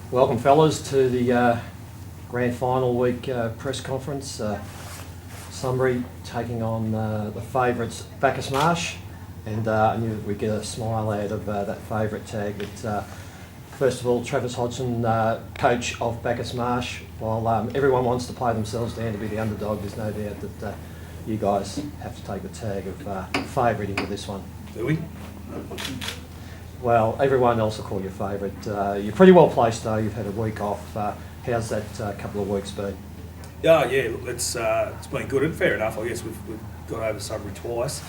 Welcome, fellas, to the grand final week press conference. Sunbury taking on the favourites, Bacchus Marsh, and I knew we'd get a smile out of that favourite tag. But first of all, Travis Hodgson, coach of Bacchus Marsh. While everyone wants to play themselves down to be the underdog, there's no doubt that you guys have to take the tag of favourite into this one. Do we? Well, everyone else will call you favourite. You're pretty well placed though. You've had a week off. How's that couple of weeks been? Yeah, look, it's been good and fair enough. I guess we've got over Sunbury twice,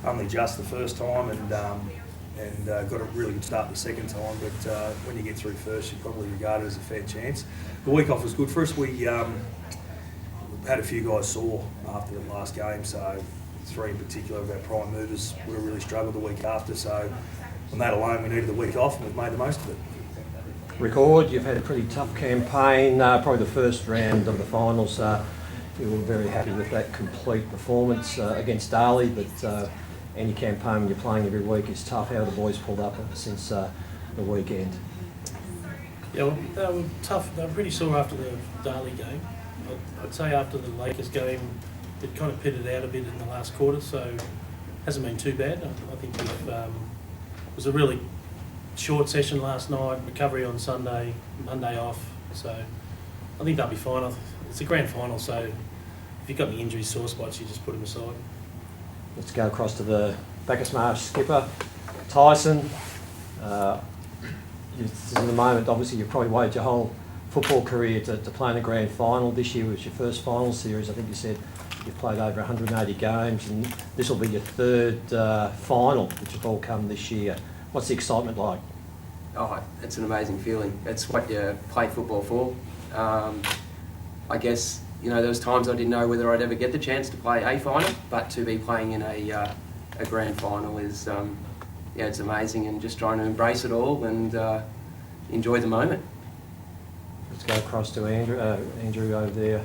only just the first time, and got a really good start the second time. But when you get through first, you probably regard it as a fair chance. The week off was good for us. We had a few guys sore after the last game, so 3 in particular of our prime movers would have really struggled the week after. So on that alone, we needed the week off, and we've made the most of it. Record, you've had a pretty tough campaign, probably the first round of the finals. You were very happy with that complete performance against Darley, but any campaign when you're playing every week is tough. How have the boys pulled up since the weekend? Yeah, well, they were tough. They were pretty sore after the Darley game. I'd say after the Lakers game, it kind of pitted out a bit in the last quarter, so it hasn't been too bad. I think it was a really short session last night, recovery on Sunday, Monday off, so I think they'll be fine. It's a grand final, so if you've got any injuries, sore spots, you just put them aside. Let's go across to the Bacchus Marsh skipper, Tyson. This is the moment, obviously you've probably waited your whole football career to play in a grand final. This year was your first final series. I think you said you've played over 180 games, and this will be your third final, which have all come this year. What's the excitement like? Oh, it's an amazing feeling. It's what you play football for. I guess, there was times I didn't know whether I'd ever get the chance to play a final, but to be playing in a grand final is, it's amazing, and just trying to embrace it all and enjoy the moment. Let's go across to Andrew over there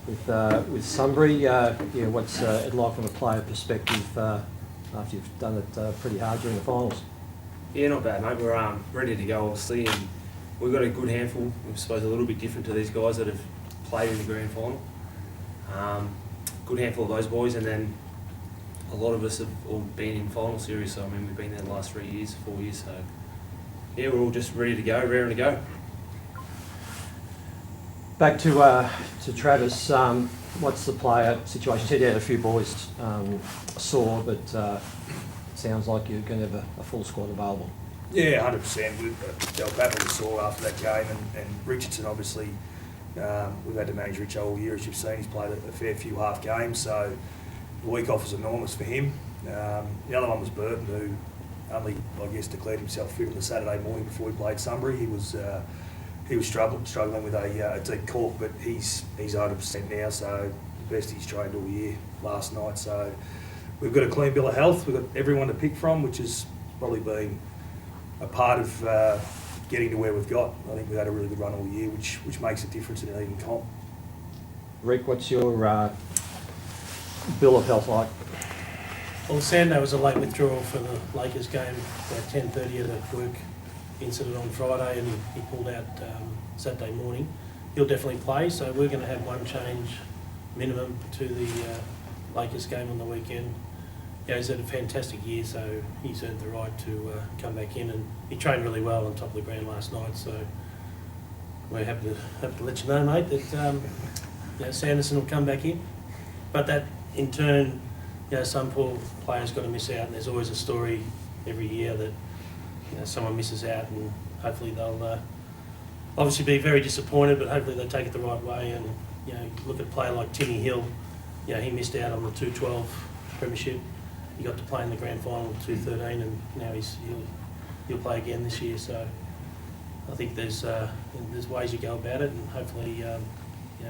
with Sunbury. What's it like from a player perspective after you've done it pretty hard during the finals? Yeah, not bad, mate. We're ready to go, obviously, and we've got a good handful. I suppose a little bit different to these guys that have played in the grand final. Good handful of those boys, and then a lot of us have all been in final series. So we've been there the last 3 years, 4 years. So yeah, we're all just ready to go, raring to go. Back to Travis. What's the player situation? You said you had a few boys sore, but sounds like you're going to have a full squad available. Yeah, 100%. Del Papa was sore after that game, and Richardson, obviously, we've had to manage Rich all year, as you've seen. He's played a fair few half games, so the week off was enormous for him. The other one was Burton, who only, I guess, declared himself fit on the Saturday morning before we played Sunbury. He was struggling with a deep cork, but he's 100% now, so the best he's trained all year last night. So we've got a clean bill of health. We've got everyone to pick from, which has probably been a part of getting to where we've got. I think we've had a really good run all year, which makes a difference in an even comp. Rick, what's your bill of health like? Well, Sando was a late withdrawal for the Lakers game, about 10:30 at a work incident on Friday, and he pulled out Saturday morning. He'll definitely play, so we're going to have one change minimum to the Lakers game on the weekend. Yeah, he's had a fantastic year, so he's earned the right to come back in, and he trained really well on top of the ground last night, so we're happy to let you know, mate, that Sanderson will come back in. But that, in turn, some poor players got to miss out, and there's always a story every year that someone misses out, and hopefully they'll obviously be very disappointed, but hopefully they take it the right way. And look at a player like Timmy Hill. He missed out on the 2-12 premiership. He got to play in the grand final 2-13, and now he'll play again this year. So I think there's ways you go about it, and hopefully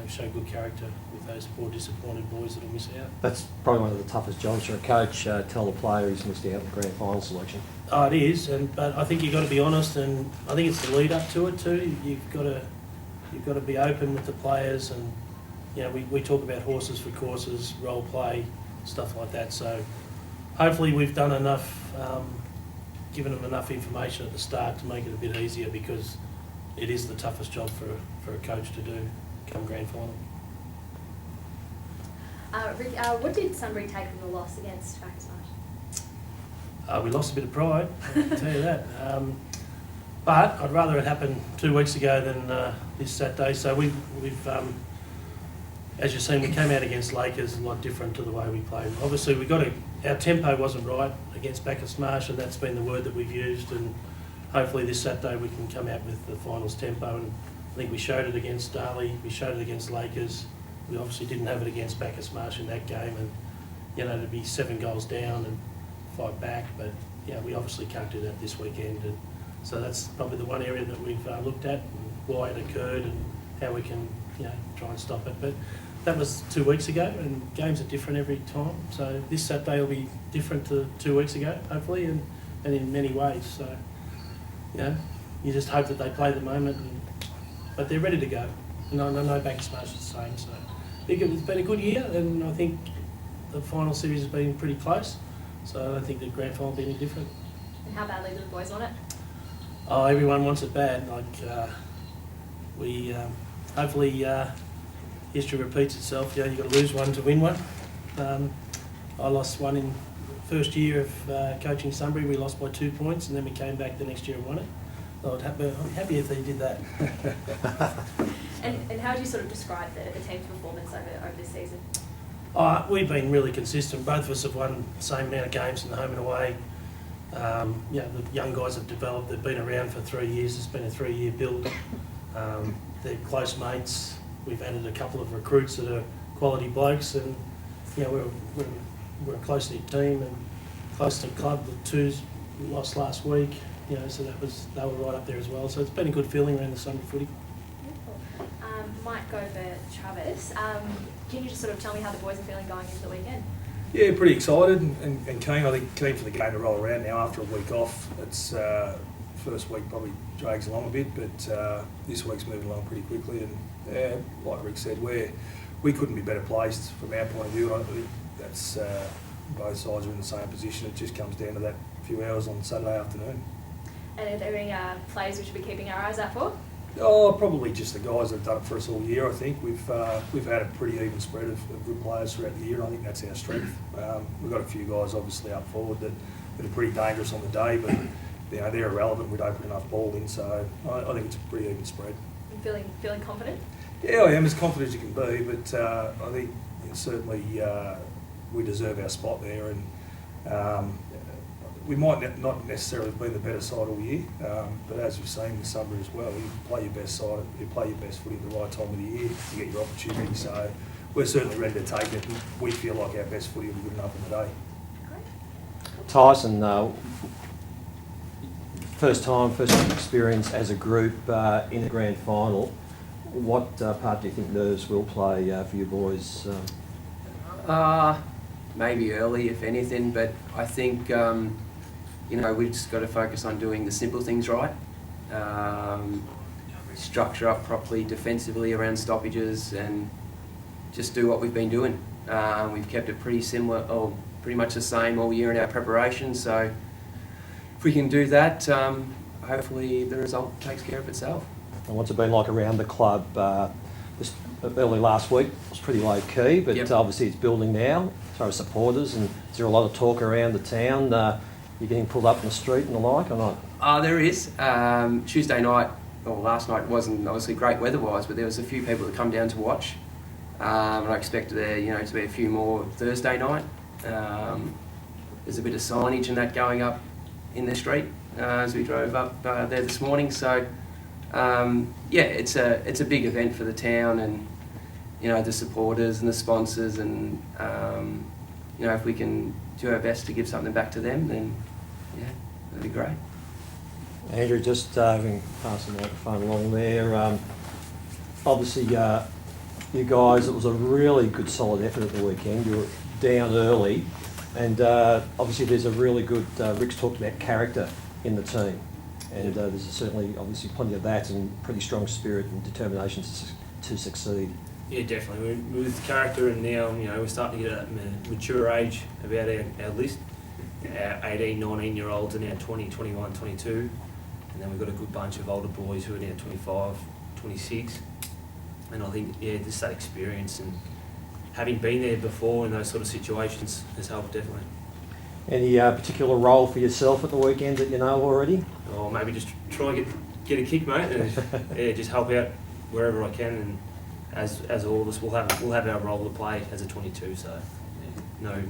show good character with those poor disappointed boys that'll miss out. That's probably one of the toughest jobs for a coach. Tell the player he's missed out on the grand final selection. Oh, it is, but I think you've got to be honest, and I think it's the lead up to it too. You've got to be open with the players, and we talk about horses for courses, role play, stuff like that. So hopefully we've done enough given them enough information at the start to make it a bit easier, because it is the toughest job for a coach to do come grand final. Rick, what did Sunbury take from the loss against Bacchus Marsh? We lost a bit of pride, I can tell you that. But I'd rather it happened 2 weeks ago than this Saturday. So we've as you've seen, we came out against Lakers a lot different to the way we played. Obviously, our tempo wasn't right against Bacchus Marsh, and that's been the word that we've used. And hopefully this Saturday we can come out with the finals tempo. And I think we showed it against Darley, we showed it against Lakers. We obviously didn't have it against Bacchus Marsh in that game, and to be 7 goals down and fight back. But we obviously can't do that this weekend. And so that's probably the one area that we've looked at, and why it occurred, and how we can try and stop it. But that was 2 weeks ago, and games are different every time. So this Saturday will be different to 2 weeks ago, hopefully, and in many ways. So you just hope that they play the moment, but they're ready to go. And I know Bacchus Marsh is the same. So I think it's been a good year, and I think the final series has been pretty close. So I don't think the grand final will be any different. And how badly do the boys want it? Oh, everyone wants it bad. We hopefully history repeats itself. You've got to lose one to win one. I lost one in the first year of coaching Sunbury. We lost by 2 points, and then we came back the next year and won it. So I'm happy if they did that. And how would you sort of describe the team's performance over this season? We've been really consistent. Both of us have won the same amount of games in the home and away. The young guys have developed. They've been around for 3 years. It's been a 3-year build. They're close mates. We've added a couple of recruits that are quality blokes, and we're a close-knit team and close-knit club. The twos we lost last week, so they were right up there as well. So it's been a good feeling around the Sunday footy. Might go for Travis. Can you just sort of tell me how the boys are feeling going into the weekend? Yeah, pretty excited and keen. I think keen for the game to roll around now after a week off. It's first week probably drags along a bit, but this week's moving along pretty quickly. And like Rick said, we couldn't be better placed from our point of view. I think that's both sides are in the same position. It just comes down to that few hours on Saturday afternoon. And are there any players we should be keeping our eyes out for? Oh, probably just the guys that have done it for us all year. I think we've had a pretty even spread of good players throughout the year. I think that's our strength. We've got a few guys obviously up forward that are pretty dangerous on the day, but they're irrelevant. We don't put enough ball in, so I think it's a pretty even spread. You feeling confident? Yeah, I am as confident as you can be, but I think certainly we deserve our spot there, and we might not necessarily have been the better side all year, but as we've seen with Sunbury as well, you play your best side, you play your best footy at the right time of the year, you get your opportunity. So we're certainly ready to take it. We feel like our best footy will be good enough on the day. Tyson, first experience as a group in the grand final. What part do you think nerves will play for you boys? Maybe early, if anything, but I think we've just got to focus on doing the simple things right. Structure up properly defensively around stoppages, and just do what we've been doing. We've kept it pretty similar, or pretty much the same all year in our preparation. So if we can do that, hopefully the result takes care of itself. And what's it been like around the club? Early last week was pretty low key, but Yep. Obviously it's building now as far as supporters. And is there a lot of talk around the town? You're getting pulled up in the street and the like, or not? There is. Tuesday night, or last night, wasn't obviously great weather-wise, but there was a few people that come down to watch. And I expect there, to be a few more Thursday night. There's a bit of signage and that going up in the street as we drove up there this morning. So, it's a big event for the town, and the supporters and the sponsors, and if we can do our best to give something back to them, then that'd be great. Andrew, just having passed the microphone along there. Obviously, you guys, it was a really good solid effort at the weekend. You were down early, and obviously there's a really good, Rick's talked about character in the team, and there's certainly obviously plenty of that, and pretty strong spirit and determination to succeed. Yeah, definitely. With character, and now we're starting to get a mature age about our list. our 18, 19-year-olds are now 20, 21, 22. And then we've got a good bunch of older boys who are now 25, 26. And I think, yeah, just that experience and having been there before in those sort of situations has helped definitely. Any particular role for yourself at the weekend that you know already? Or maybe just try and get a kick, mate, and yeah, just help out wherever I can. And as all of us, we'll have our role to play as a 22. So yeah,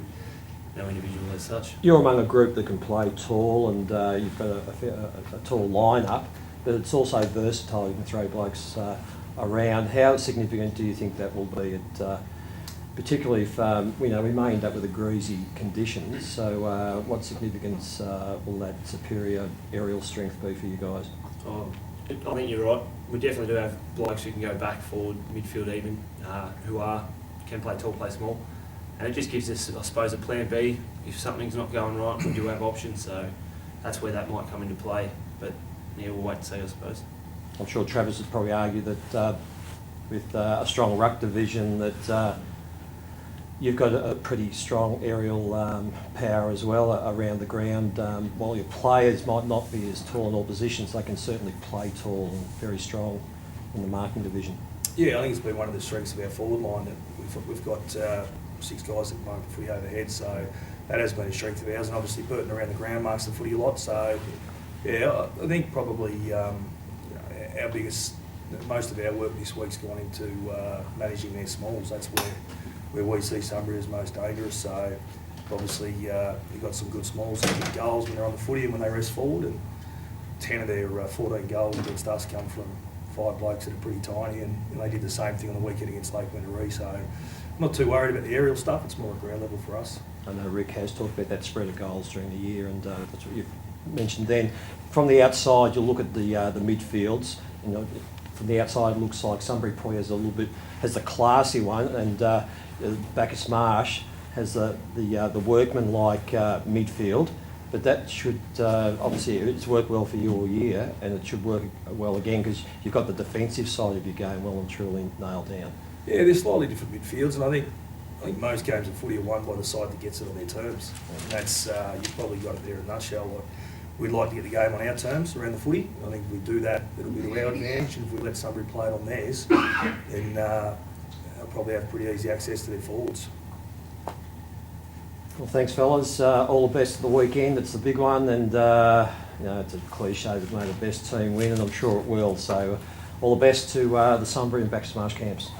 no individual as such. You're among a group that can play tall, and you've got a tall lineup, but it's also versatile. You can throw blokes around. How significant do you think that will be? Particularly if we may end up with a greasy conditions. So, what significance will that superior aerial strength be for you guys? I think you're right. We definitely do have blokes who can go back, forward, midfield even, who can play tall, play small. And it just gives us, I suppose, a plan B. If something's not going right, we do have options. So that's where that might come into play. But yeah, we'll wait and see, I suppose. I'm sure Travis would probably argue that with a strong ruck division that you've got a pretty strong aerial power as well around the ground. While your players might not be as tall in all positions, they can certainly play tall and very strong in the marking division. Yeah, I think it's been one of the strengths of our forward line that we've got 6 guys that mark the footy overhead, so that has been a strength of ours. And obviously Burton around the ground marks the footy a lot, so yeah, I think probably our biggest, most of our work this week's gone into managing their smalls. That's where we see Sunbury as most dangerous. So obviously you've got some good smalls that get goals when they're on the footy and when they rest forward, and 10 of their 14 goals against us come from 5 blokes that are pretty tiny, and they did the same thing on the weekend against Lake Wendouree. So I'm not too worried about the aerial stuff. It's more at ground level for us. I know Rick has talked about that spread of goals during the year, and that's what you've mentioned then. From the outside, you'll look at the midfields. From the outside, it looks like Sunbury probably has the classy one, and Bacchus Marsh has the workman-like midfield. But that should obviously it's worked well for you all year, and it should work well again because you've got the defensive side of your game well and truly nailed down. Yeah, they're slightly different midfields, and I think most games of footy are won by the side that gets it on their terms. And that's you've probably got it there in a nutshell. We'd like to get the game on our terms around the footy. I think if we do that, it'll be to our advantage. And if we let Sunbury play it on theirs, then they'll probably have pretty easy access to their forwards. Well, thanks, fellas. All the best for the weekend. It's the big one, and it's a cliche that may the best team win, and I'm sure it will. So, all the best to the Sunbury and Bacchus Marsh camps.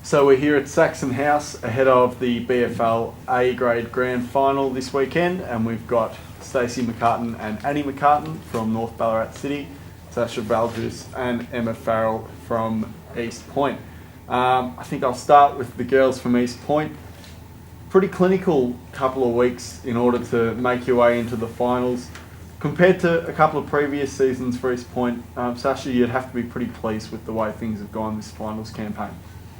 So we're here at Saxon House ahead of the BFL A grade grand final this weekend, and we've got Stacey McCartan and Annie McCartan from North Ballarat City, Sasha Balgus and Emma Farrell from East Point. I think I'll start with the girls from East Point. Pretty clinical couple of weeks in order to make your way into the finals. Compared to a couple of previous seasons for East Point, Sasha, you'd have to be pretty pleased with the way things have gone this finals campaign.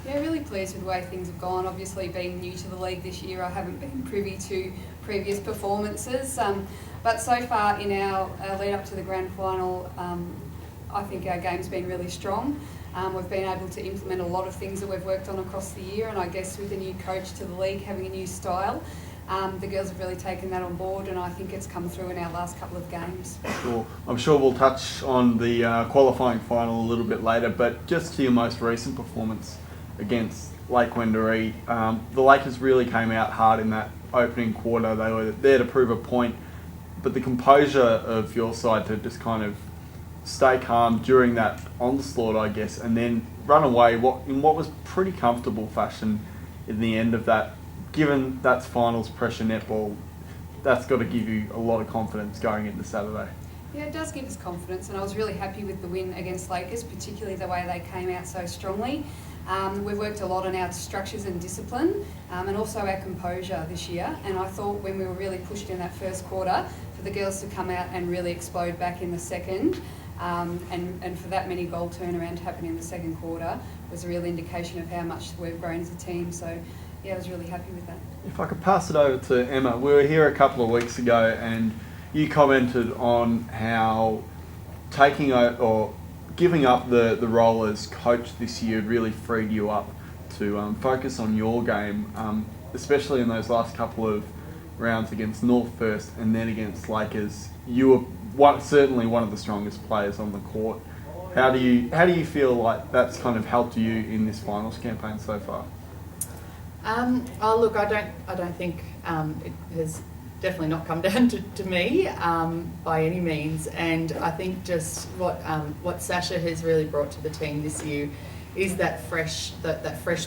Yeah, really pleased with the way things have gone. Obviously, being new to the league this year, I haven't been privy to previous performances. But so far in our lead up to the grand final, I think our game's been really strong. We've been able to implement a lot of things that we've worked on across the year, and I guess with a new coach to the league, having a new style, the girls have really taken that on board, and I think it's come through in our last couple of games. Sure. I'm sure we'll touch on the qualifying final a little bit later, but just to your most recent performance against Lake Wendouree, the Lakers really came out hard in that opening quarter. They were there to prove a point, but the composure of your side to just kind of stay calm during that onslaught, I guess, and then run away in what was pretty comfortable fashion in the end of that. Given that's finals pressure netball, that's got to give you a lot of confidence going into Saturday. Yeah, it does give us confidence, and I was really happy with the win against Lakers, particularly the way they came out so strongly. We've worked a lot on our structures and discipline, and also our composure this year, and I thought when we were really pushed in that first quarter, for the girls to come out and really explode back in the second, and for that many goal turnaround to happen in the second quarter was a real indication of how much we've grown as a team. So yeah, I was really happy with that. If I could pass it over to Emma, we were here a couple of weeks ago and you commented on how giving up the role as coach this year really freed you up to focus on your game, especially in those last couple of rounds against North first and then against Lakers. You were certainly one of the strongest players on the court. How do you feel like that's kind of helped you in this finals campaign so far? Look, I don't think it has definitely not come down to me by any means, and I think just what Sasha has really brought to the team this year is that fresh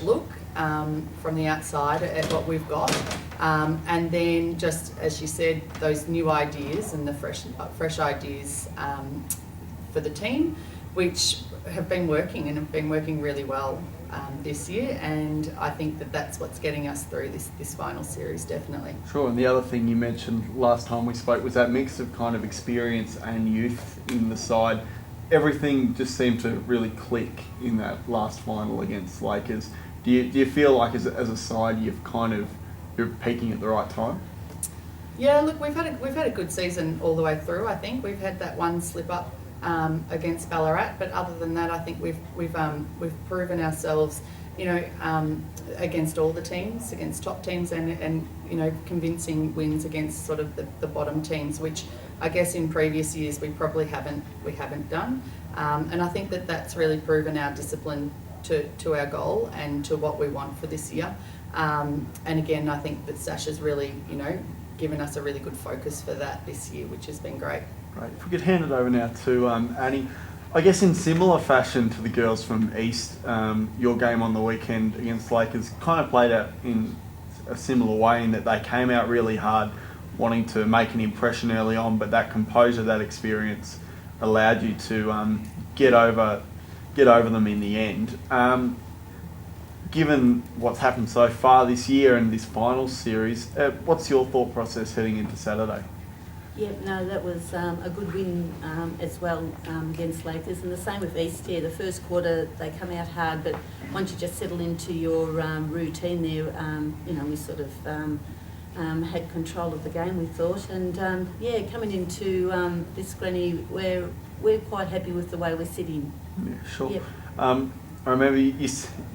look from the outside at what we've got, and then just as she said, those new ideas and the fresh ideas for the team, which have been working really well this year, and I think that's what's getting us through this final series, definitely. Sure, and the other thing you mentioned last time we spoke was that mix of kind of experience and youth in the side. Everything just seemed to really click in that last final against Lakers. Do you feel like as a side you're peaking at the right time? Yeah, look, we've had a good season all the way through. I think we've had that one slip up against Ballarat, but other than that, I think we've proven ourselves, against all the teams, against top teams, and convincing wins against sort of the bottom teams, which I guess in previous years we probably haven't done, and I think that's really proven our discipline to our goal and to what we want for this year. And again, I think that Sasha's really given us a really good focus for that this year, which has been great. Right. If we could hand it over now to Annie. I guess in similar fashion to the girls from East, your game on the weekend against Lakers kind of played out in a similar way in that they came out really hard, wanting to make an impression early on, but that composure, that experience allowed you to get over them in the end. Given what's happened so far this year and this finals series, what's your thought process heading into Saturday? Yeah, no, that was a good win as well against Lakers, and the same with East. Yeah, the first quarter they come out hard, but once you just settle into your routine there, we sort of had control of the game, we thought, and coming into this granny, we're quite happy with the way we're sitting. Yeah, sure. Yep. I remember you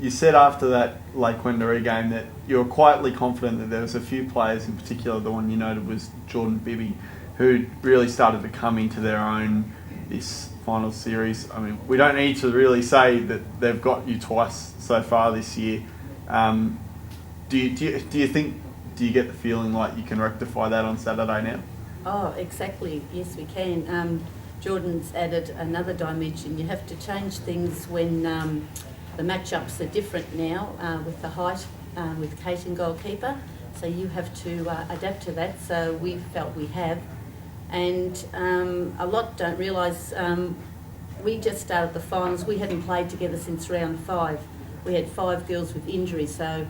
said after that Lake Wendouree game that you were quietly confident that there was a few players, in particular the one you noted was Jordan Bibby, who really started to come into their own this final series. I mean, we don't need to really say that they've got you twice so far this year. Do you get the feeling like you can rectify that on Saturday now? Oh, exactly. Yes, we can. Jordan's added another dimension. You have to change things when the matchups are different now with the height, with Kate and goalkeeper. So you have to adapt to that. So we felt we have. And a lot don't realise we just started the finals. We hadn't played together since round 5. We had 5 girls with injury, so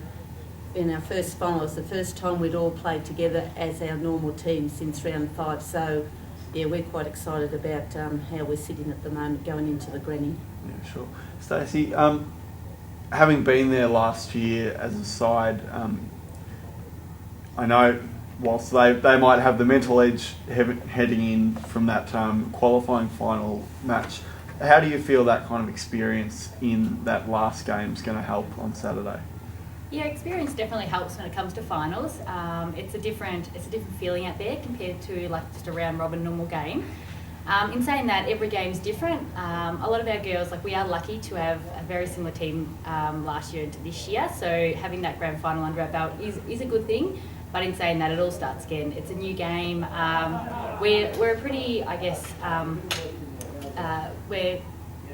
in our first final, it was the first time we'd all played together as our normal team since round 5. So yeah, we're quite excited about how we're sitting at the moment going into the granny. Yeah, sure. Stacey, having been there last year as a side, I know whilst they might have the mental edge heading in from that qualifying final match, how do you feel that kind of experience in that last game is going to help on Saturday? Yeah, experience definitely helps when it comes to finals. It's a different feeling out there compared to like just a round robin normal game. In saying that, every game's different. A lot of our girls, we are lucky to have a very similar team last year into this year. So having that grand final under our belt is a good thing. But in saying that, it all starts again. It's a new game. We're a pretty, I guess,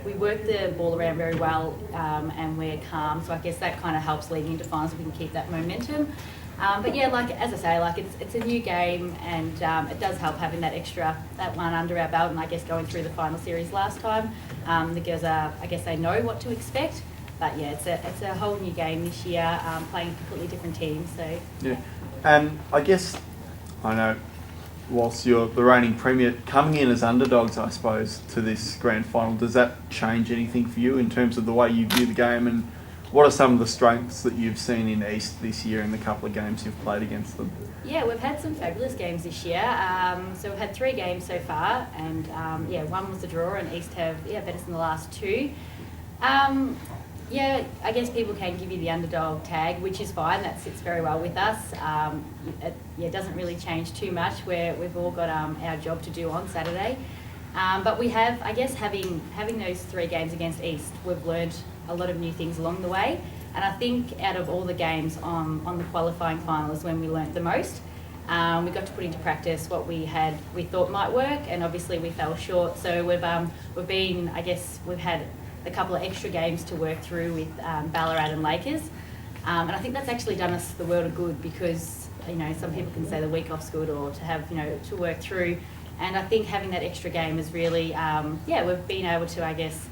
we work the ball around very well and we're calm. So I guess that kind of helps leading into finals if we can keep that momentum. But yeah, as I say, it's a new game, and it does help having that one under our belt, and I guess going through the final series last time. The girls they know what to expect. But yeah, it's a whole new game this year, playing a completely different team. So yeah, and I guess I know, whilst you're the reigning premier, coming in as underdogs, I suppose, to this grand final, does that change anything for you in terms of the way you view the game, and what are some of the strengths that you've seen in East this year in the couple of games you've played against them? Yeah, we've had some fabulous games this year. So we've had 3 games so far, and one was a draw, and East have beat us in the last 2. I guess people can give you the underdog tag, which is fine. That sits very well with us. It doesn't really change too much. We've all got our job to do on Saturday. But we have, I guess, having those 3 games against East, we've learned a lot of new things along the way. And I think out of all the games on the qualifying final is when we learnt the most. We got to put into practice what we thought might work, and obviously we fell short. So we've had a couple of extra games to work through with Ballarat and Lakers. And I think that's actually done us the world of good, because, some people can say the week off's good, or to have, to work through. And I think having that extra game is really, we've been able to, I guess,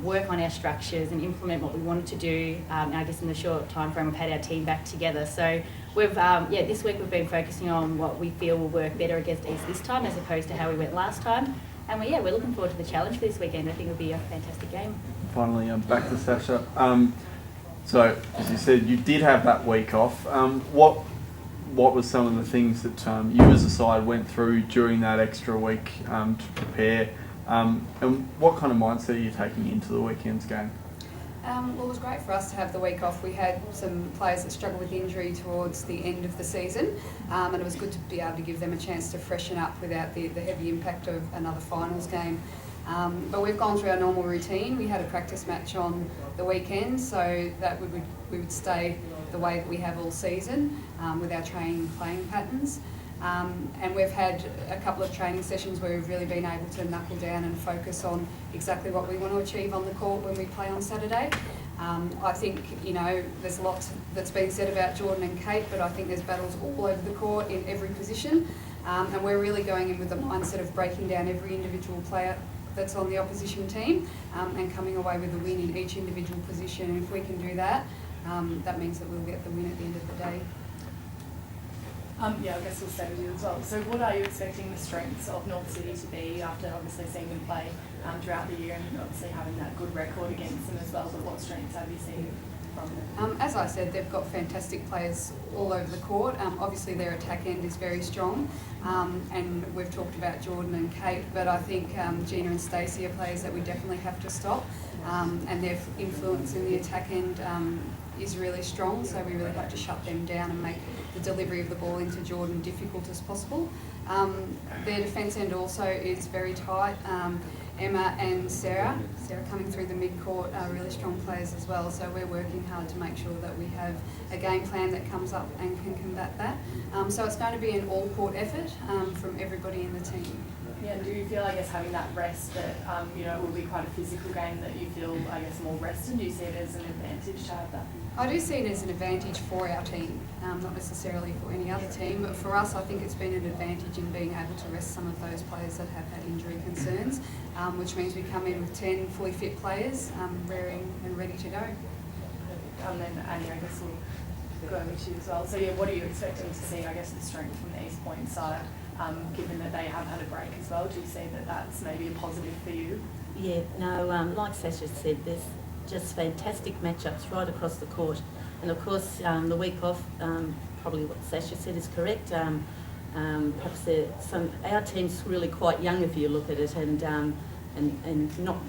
work on our structures and implement what we wanted to do. And I guess in the short time frame, we've had our team back together. So we've, this week we've been focusing on what we feel will work better against East this time, as opposed to how we went last time. And we're looking forward to the challenge for this weekend. I think it'll be a fantastic game. Finally, back to Sasha. So, as you said, you did have that week off. What were some of the things that you as a side went through during that extra week to prepare? And what kind of mindset are you taking into the weekend's game? Well, it was great for us to have the week off. We had some players that struggled with injury towards the end of the season, and it was good to be able to give them a chance to freshen up without the heavy impact of another finals game. But we've gone through our normal routine. We had a practice match on the weekend, so that we would stay the way that we have all season with our training playing patterns. And we've had a couple of training sessions where we've really been able to knuckle down and focus on exactly what we want to achieve on the court when we play on Saturday. I think, there's a lot that's been said about Jordan and Kate, but I think there's battles all over the court in every position. And we're really going in with the mindset of breaking down every individual player that's on the opposition team and coming away with a win in each individual position. And if we can do that, that means that we'll get the win at the end of the day. I guess we'll stay with you as well. So what are you expecting the strengths of North City to be after obviously seeing them play throughout the year and obviously having that good record against them as well? But what strengths have you seen from them? As I said, they've got fantastic players all over the court. Obviously their attack end is very strong, and we've talked about Jordan and Kate, but I think Gina and Stacey are players that we definitely have to stop, and their influence in the attack end is really strong, so we really have to shut them down and make the delivery of the ball into Jordan difficult as possible. Their defence end also is very tight. Emma and Sarah coming through the mid-court are really strong players as well, so we're working hard to make sure that we have a game plan that comes up and can combat that. So it's going to be an all-court effort from everybody in the team. Yeah, do you feel, having that rest that, it will be quite a physical game that you feel, more rested? Do you see it as an advantage to have that? I do see it as an advantage for our team, not necessarily for any other team, but for us I think it's been an advantage in being able to rest some of those players that have had injury concerns, which means we come in with 10 fully fit players, raring and ready to go. And then Annie, I guess we'll go over to you as well. So what are you expecting to see, the strength from the East Point side, given that they have had a break as well? Do you see that that's maybe a positive for you? Yeah, no, like Sasha said, there's just fantastic matchups right across the court. And of course, the week off, probably what Sasha said is correct. Perhaps our team's really quite young if you look at it, and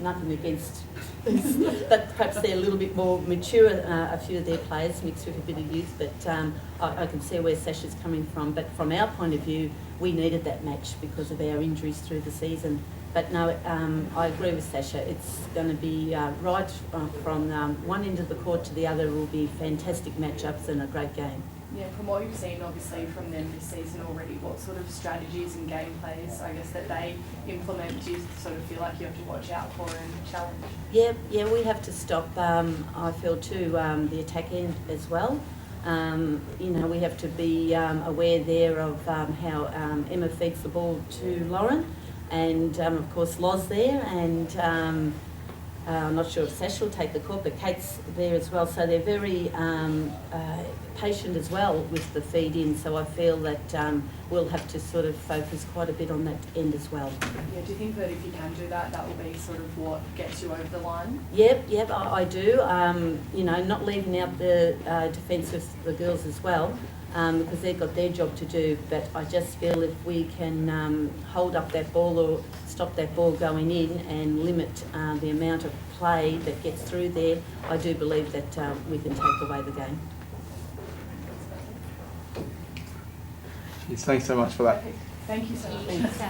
nothing against this, but perhaps they're a little bit more mature, a few of their players mixed with a bit of youth, but I can see where Sasha's coming from. But from our point of view, we needed that match because of our injuries through the season. But no, I agree with Sasha. It's going to be right from one end of the court to the other will be fantastic matchups and a great game. Yeah, from what you've seen obviously from them this season already, what sort of strategies and game plays, that they implement, do you sort of feel like you have to watch out for and challenge? Yeah, we have to stop, I feel too, the attack end as well. We have to be aware there of how Emma feeds the ball to Lauren. And of course Loz there, and I'm not sure if Sasha will take the court, but Kate's there as well. So they're very patient as well with the feed in. So I feel that we'll have to sort of focus quite a bit on that end as well. Yeah, do you think that if you can do that, that will be sort of what gets you over the line? Yep, I do. Not leaving out the defence of the girls as well. because they've got their job to do. But I just feel if we can hold up that ball or stop that ball going in and limit the amount of play that gets through there, I do believe that we can take away the game. Thanks so much for that. Thank you so much. Thanks.